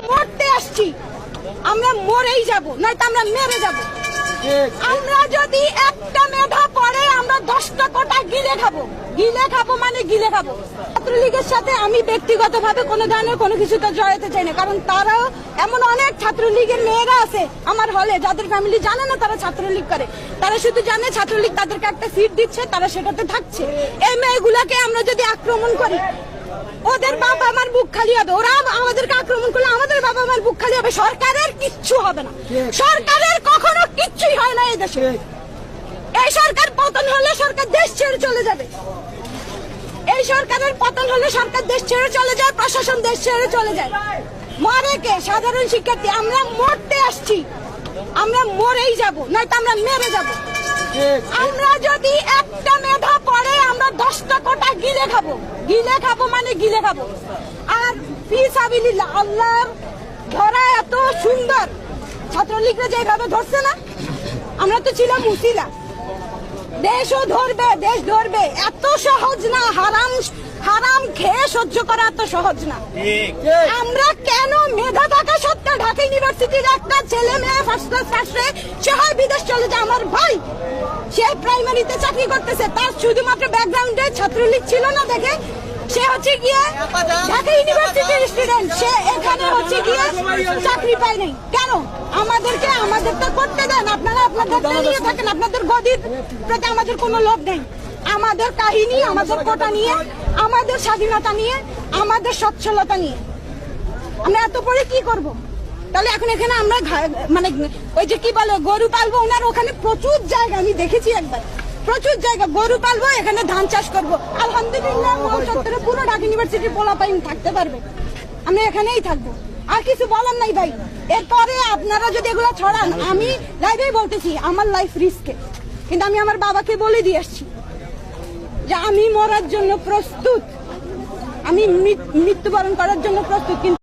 মরতে আসছি, আমরা মরেই যাব, নয়তো আমরা মেরে যাব। আমরা যদি একটা মেধা পড়ে আমরা 10টা কোটা গিলে খাবো, গিলে খাবো মানে গিলে খাবো। ছাত্রলীগের সাথে আমি ব্যক্তিগতভাবে কোনো ধরনের কোনো কিছুতে জড়াতে চাই না, কারণ তারাও এমন অনেক ছাত্রলীগের মেয়েরা আছে আমার হলে যাদের ফ্যামিলি জানে না তারা ছাত্রলীগ করে, তারা শুধু জানে ছাত্রলীগ তাদেরকে একটা সিট দিচ্ছে, তারা সেটাতে থাকছে। এই মেয়েগুলাকে আমরা যদি আক্রমণ করি ওদের বাবা আমার বুক খালি হবে, ওরা আমাদেরকে আক্রমণ করলে আমাদের বাবা আমার বুক খালি হবে। সরকারের কিচ্ছু হবে না, সরকারের কখনো কিচ্ছুই হয় না এই দেশে। এই সরকার পতন হলে সরকার দেশ ছেড়ে চলে যাবে, এই সরকারের পতন হলে সরকার দেশ ছেড়ে চলে যায়, প্রশাসন দেশ ছেড়ে চলে যায়। মরে কে? সাধারণ শিক্ষার্থী। আমরা মরতে আসছি, আমরা মরেই যাব, নয়তো আমরা মেরে যাব। আমরা যদি একটা মেধা পড়ে আমরা 10টা কোটা গিলে খাবো, গিলে খাবো মানে গিলে খাবো। আর ফিসাবিলিল্লাহ, আল্লাহর ধরা এত সুন্দর, ছাত্রলীগরা যেভাবে ধরছে না, আমরা তো ছিলাম মুসিলা। দেশও ধরবে, দেশ ধরবে, এত সহজ না। হারাম হারাম খেয়ে সহ্য করা এত সহজ না। আমরা কেন মেধা থাকা সত্ত্বেও ঢাকা ইউনিভার্সিটির একটা ছেলে মেয়ে ফার্স্ট ক্লাস ফার্স্টে সে হয় বিদেশ চলে যায়। আমার ভাই সে প্রাইমারিতে চাকরি করতেছে, তার শুধুমাত্র ব্যাকগ্রাউন্ডে ছাত্রলীগ ছিল না দেখে সে হচ্ছে গিয়ে ঢাকা ইউনিভার্সিটির স্টুডেন্ট, সে এখানে হচ্ছে গিয়ে চাকরি পায় নাই। কেন? আমাদেরকে আমাদেরটা করতে দেন, আপনারা আপনাদের নিয়ে থাকেন, আপনাদের গদির প্রতি আমাদের কোনো লোভ নেই। আমাদের কাহিনী, আমাদের কোটা নিয়ে, আমাদের স্বাধীনতা নিয়ে, আমাদের সচ্ছলতা নিয়ে আমরা এত পরে কি করব? তাহলে এখন এখানে আমরা মানে ওই যে কি বলে গরু পালবো, ওনার ওখানে প্রচুর জায়গা, আমি দেখেছি একবার, প্রচুর জায়গা গরু পালবো, এখানে ধান চাষ করবো। আলহামদুলিল্লাহ চত্বরে পুরো ঢাকা ইউনিভার্সিটির পোলাপাইন থাকতে পারবে, আমরা এখানেই থাকবো, আর কিছু বলার নাই ভাই। এরপরে আপনারা যদি এগুলো ছড়ান, আমি লাইভেই বলতেছি আমার লাইফ রিস্কে, কিন্তু আমি আমার বাবাকে বলে দিয়ে আসছি যে আমি মরার জন্য প্রস্তুত, আমি মৃত্যুবরণ করার জন্য প্রস্তুত। কিন্তু